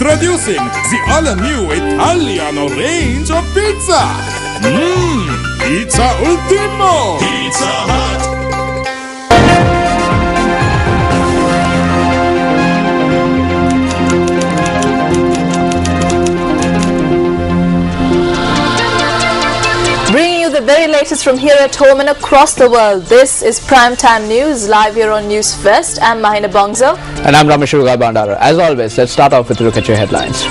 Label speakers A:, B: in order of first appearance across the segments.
A: Introducing the all-new Italiano range of pizza. Pizza Ultimo. Pizza Hut.
B: Bringing you the very latest from here at home and across the world. This is Primetime News, live here on News First. I'm Mahina Bongzo.
C: And I'm Ramesh Bandara. As always, let's start off with a look at your headlines.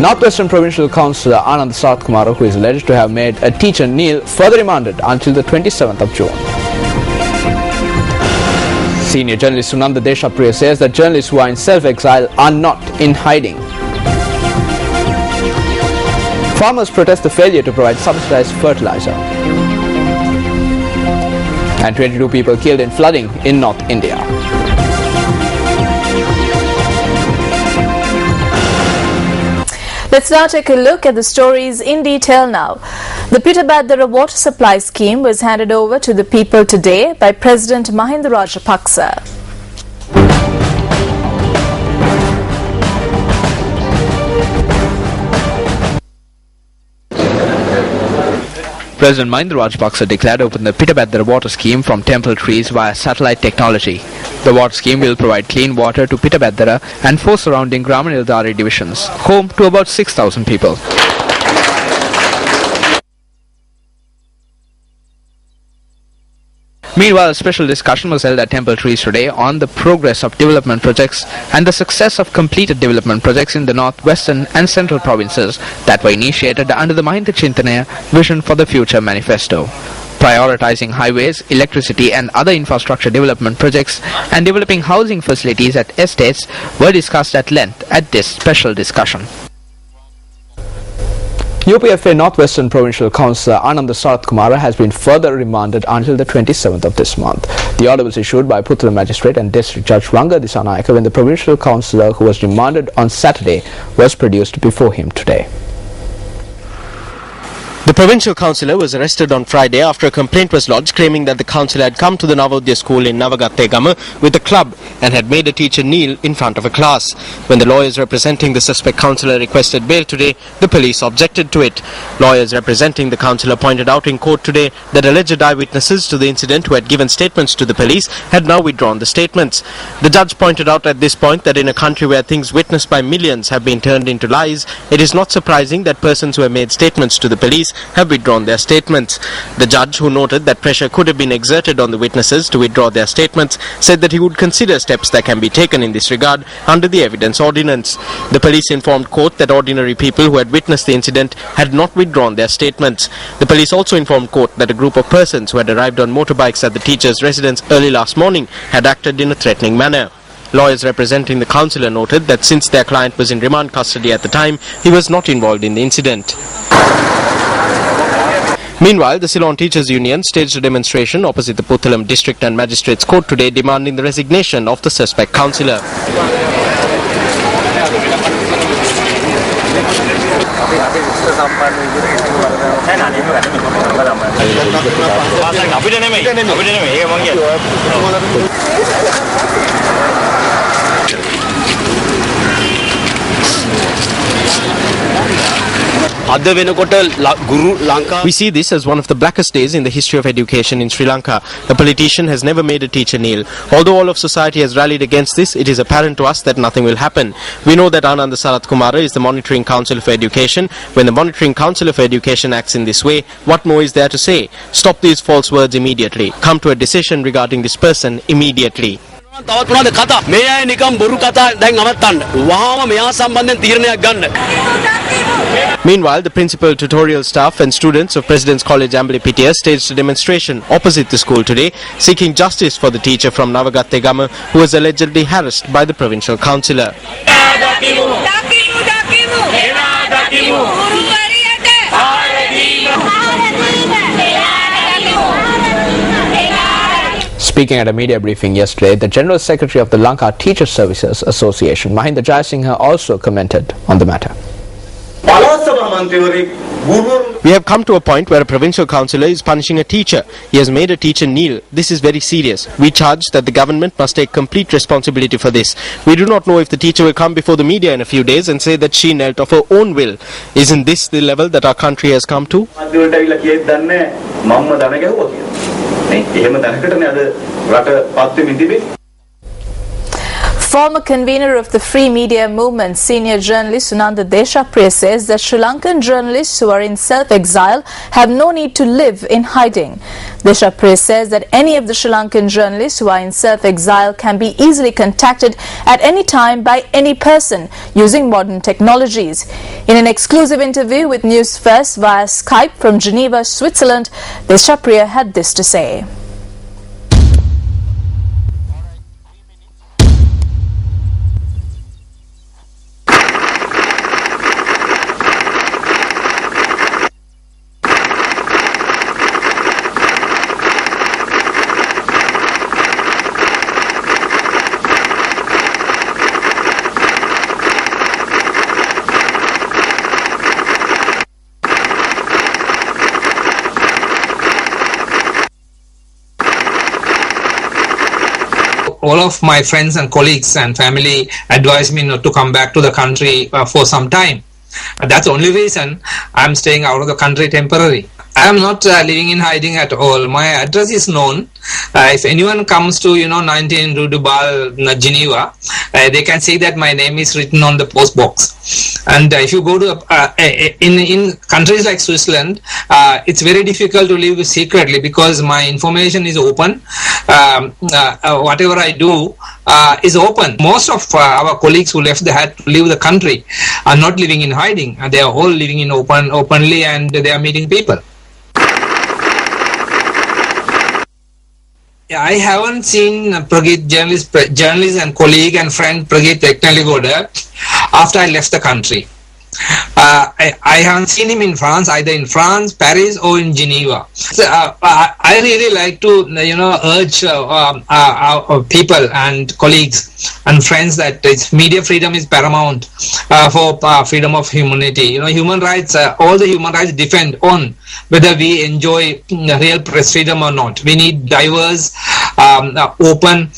C: Northwestern Provincial Councillor Anand Sarathkumar, who is alleged to have made a teacher kneel, further remanded until the 27th of June. Senior journalist Sunanda Deshapriya says that journalists who are in self-exile are not in hiding. Farmers protest the failure to provide subsidized fertilizer. And 22 people killed in flooding in North India.
B: Let's now take a look at the stories in detail now. The Pittabhadra water supply scheme was handed over to the people today by President Mahinda Rajapaksa.
C: President Mahinda Rajapaksa declared open the Pittabhadra water scheme from temple trees via satellite technology. The water scheme will provide clean water to Pittabhadra and 4 surrounding Gramanildari divisions, home to about 6,000 people. Meanwhile, a special discussion was held at Temple Trees today on the progress of development projects and the success of completed development projects in the northwestern and central provinces that were initiated under the Mahinda Chintanaya Vision for the Future Manifesto. Prioritizing highways, electricity and other infrastructure development projects and developing housing facilities at estates were discussed at length at this special discussion. UPFA Northwestern Provincial Councillor Anand Sarathkumar has been further remanded until the 27th of this month. The order was issued by Puttula Magistrate and District Judge Ranga Disanayaka when the Provincial Councillor, who was remanded on Saturday, was produced before him today.
D: The provincial councillor was arrested on Friday after a complaint was lodged claiming that the councillor had come to the Navodaya school in Navagattegama with a club and had made a teacher kneel in front of a class. When the lawyers representing the suspect councillor requested bail today, the police objected to it. Lawyers representing the councillor pointed out in court today that alleged eyewitnesses to the incident who had given statements to the police had now withdrawn the statements. The judge pointed out at this point that in a country where things witnessed by millions have been turned into lies, it is not surprising that persons who have made statements to the police have withdrawn their statements. The judge, who noted that pressure could have been exerted on the witnesses to withdraw their statements, said that he would consider steps that can be taken in this regard under the evidence ordinance. The police informed court that ordinary people who had witnessed the incident had not withdrawn their statements. The police also informed court that a group of persons who had arrived on motorbikes at the teacher's residence early last morning had acted in a threatening manner. Lawyers representing the councillor noted that since their client was in remand custody at the time, he was not involved in the incident. Meanwhile, the Ceylon Teachers Union staged a demonstration opposite the Puttalam District and Magistrates Court today demanding the resignation of the suspect councillor. We see this as one of the blackest days in the history of education in Sri Lanka. A politician has never made a teacher kneel. Although all of society has rallied against this, it is apparent to us that nothing will happen. We know that Anand Sarathkumar is the Monitoring Council for Education. When the Monitoring Council for Education acts in this way, what more is there to say? Stop these false words immediately. Come to a decision regarding this person immediately. Meanwhile, the principal, tutorial staff and students of President's College Amblypitia staged a demonstration opposite the school today, seeking justice for the teacher from Navagattegama who was allegedly harassed by the provincial councillor.
C: Speaking at a media briefing yesterday, the General Secretary of the Lanka Teacher Services Association, Mahinda Jayasinghe, also commented on the matter.
D: We have come to a point where a provincial councillor is punishing a teacher. He has made a teacher kneel. This is very serious. We charge that the government must take complete responsibility for this. We do not know if the teacher will come before the media in a few days and say that she knelt of her own will. Isn't this the level that our country has come to?
B: Former convener of the Free Media Movement, senior journalist Sunanda Deshapriya says that Sri Lankan journalists who are in self-exile have no need to live in hiding. Deshapriya says that any of the Sri Lankan journalists who are in self-exile can be easily contacted at any time by any person using modern technologies. In an exclusive interview with News First via Skype from Geneva, Switzerland, Deshapriya had this to say.
E: All of my friends and colleagues and family advised me not to come back to the country for some time. That's the only reason I'm staying out of the country temporarily. I am not living in hiding at all. My address is known. If anyone comes to 19 Rue du Bal, Geneva, they can see that my name is written on the post box. And if you go to in countries like Switzerland, it's very difficult to live secretly because my information is open. Whatever I do is open. Most of our colleagues who had to leave the country are not living in hiding. They are all living in openly, and they are meeting people. I haven't seen Pragit, journalist and colleague and friend Pragit Eknaligoda after I left the country. I haven't seen him in France, either in France, Paris, or in Geneva. So, I really like to, urge our people and colleagues and friends that media freedom is paramount for freedom of humanity. Human rights, all the human rights depend on whether we enjoy real press freedom or not. We need diverse, open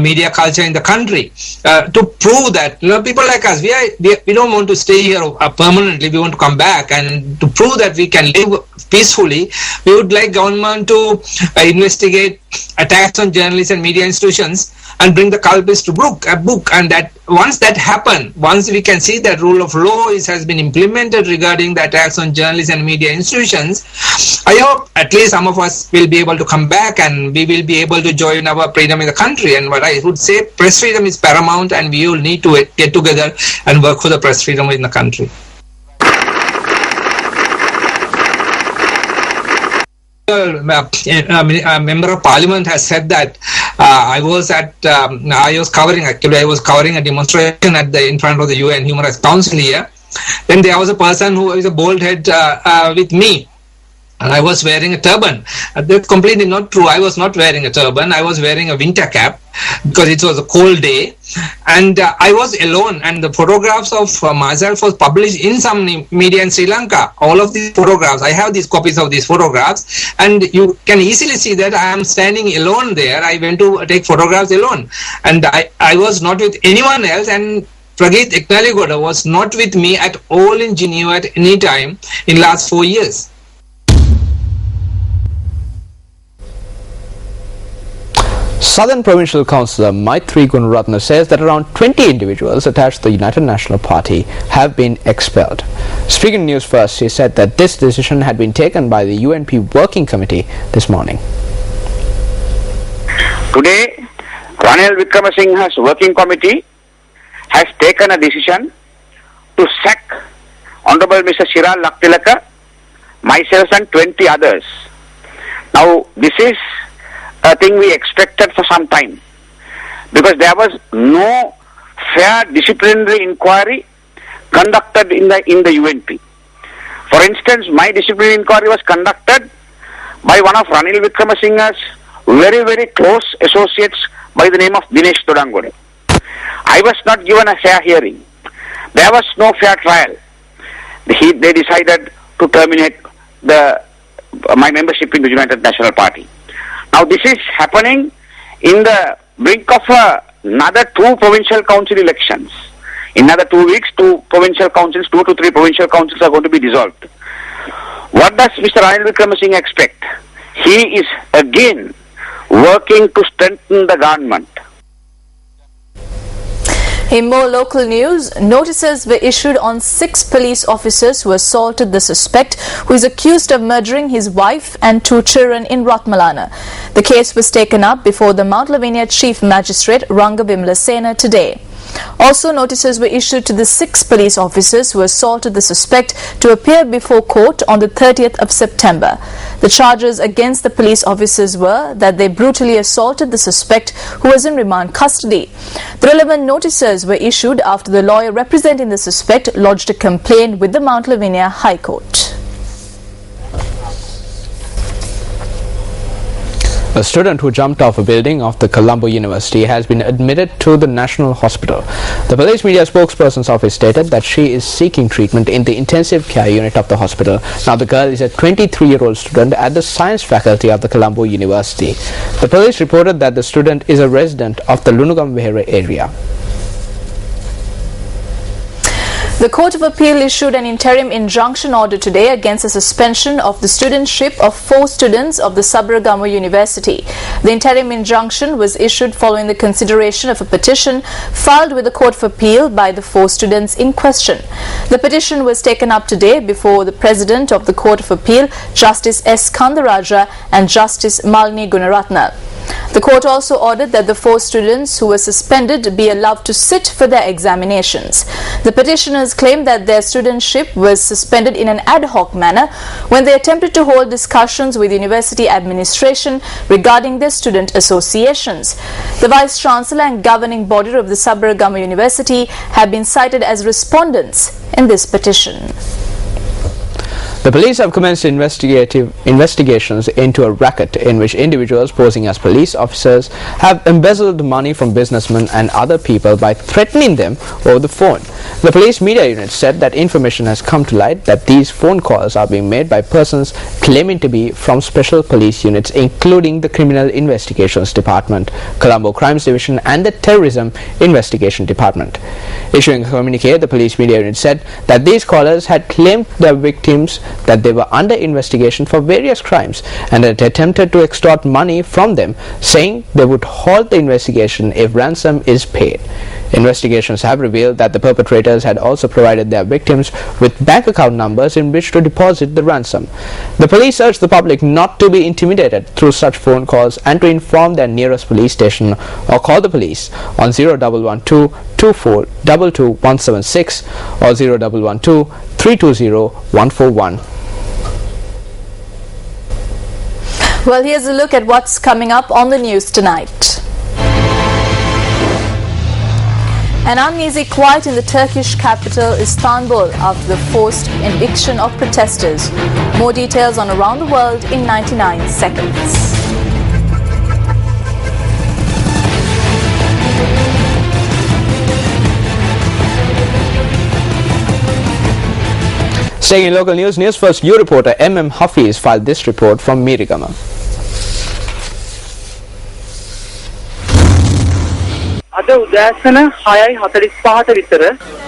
E: media culture in the country to prove that people like us, we don't want to stay here permanently. We want to come back, and to prove that we can live peacefully, we would like government to investigate attacks on journalists and media institutions and bring the culprits to book. And that once that happens, once we can see that rule of law has been implemented regarding the attacks on journalists and media institutions, I hope at least some of us will be able to come back and we will be able to join our freedom in the country. And what I would say, press freedom is paramount, and we will need to get together and work for the press freedom in the country. A member of parliament has said that I was covering a demonstration in front of the UN Human Rights Council here. Then there was a person who is a bald head with me, and I was wearing a turban. That's completely not true. I was not wearing a turban. I was wearing a winter cap because it was a cold day, and I was alone. And the photographs of myself was published in some media in Sri Lanka. All of these photographs, I have these copies of these photographs, and you can easily see that I am standing alone there. I went to take photographs alone, and I was not with anyone else. And Pragit Eknaligoda was not with me at all in Geneva at any time in last 4 years.
C: Southern Provincial Councillor Maitri Gunaratna says that around 20 individuals attached to the United National Party have been expelled. Speaking to News First, she said that this decision had been taken by the UNP Working Committee this morning.
F: Today, Ranil Wickramasinghe's Working Committee has taken a decision to sack Honorable Mr. Shiral Laktilaka, myself and 20 others. Now, this is a thing we expected for some time, because there was no fair disciplinary inquiry conducted in the UNP. For instance, my disciplinary inquiry was conducted by one of Ranil Wickramasinghe's very, very close associates by the name of Dinesh Todangode. I was not given a fair hearing. There was no fair trial. They decided to terminate my membership in the United National Party. Now this is happening in the brink of another 2 provincial council elections. In another 2 weeks, 2 provincial councils, 2 to 3 provincial councils are going to be dissolved. What does Mr. Ranil Wickremesinghe expect? He is again working to strengthen the government.
B: In more local news, notices were issued on 6 police officers who assaulted the suspect who is accused of murdering his wife and 2 children in Ratmalana. The case was taken up before the Mount Lavinia Chief Magistrate Ranga Bimla Sena today. Also, notices were issued to the 6 police officers who assaulted the suspect to appear before court on the 30th of September. The charges against the police officers were that they brutally assaulted the suspect who was in remand custody. The relevant notices were issued after the lawyer representing the suspect lodged a complaint with the Mount Lavinia High Court.
C: A student who jumped off a building of the Colombo University has been admitted to the National Hospital. The police media spokesperson's office stated that she is seeking treatment in the intensive care unit of the hospital. Now the girl is a 23-year-old student at the science faculty of the Colombo University. The police reported that the student is a resident of the Lunugam area.
B: The Court of Appeal issued an interim injunction order today against the suspension of the studentship of 4 students of the Sabaragamu University. The interim injunction was issued following the consideration of a petition filed with the Court of Appeal by the 4 students in question. The petition was taken up today before the President of the Court of Appeal, Justice S. Kandaraja and Justice Malini Gunaratna. The court also ordered that the 4 students who were suspended be allowed to sit for their examinations. The petitioners claimed that their studentship was suspended in an ad hoc manner when they attempted to hold discussions with university administration regarding their student associations. The Vice Chancellor and governing body of the Sabaragamu University have been cited as respondents in this petition.
C: The police have commenced investigations into a racket in which individuals posing as police officers have embezzled money from businessmen and other people by threatening them over the phone. The police media unit said that information has come to light that these phone calls are being made by persons claiming to be from special police units including the Criminal Investigations Department, Colombo Crimes Division and the Terrorism Investigation Department. Issuing a communique, the police media unit said that these callers had claimed their victims that they were under investigation for various crimes and had attempted to extort money from them, saying they would halt the investigation if ransom is paid. Investigations have revealed that the perpetrators had also provided their victims with bank account numbers in which to deposit the ransom. The police urged the public not to be intimidated through such phone calls and to inform their nearest police station or call the police on 0112 24 22 176 or 0112 320 141.
B: Well, here's a look at what's coming up on the news tonight. An uneasy quiet in the Turkish capital Istanbul after the forced eviction of protesters. More details on Around the World in 99 seconds.
C: Staying in local news, News First U reporter M.M. Hafiz filed this report from Mirigama.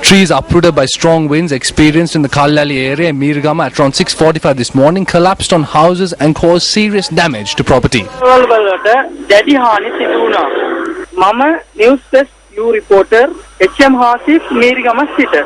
G: Trees uprooted by strong winds experienced in the Kallali area in Mirigama at around 6:45 this morning collapsed on houses and caused serious damage to property.
H: News First U reporter H.M. Hasif Mirigama Sitter.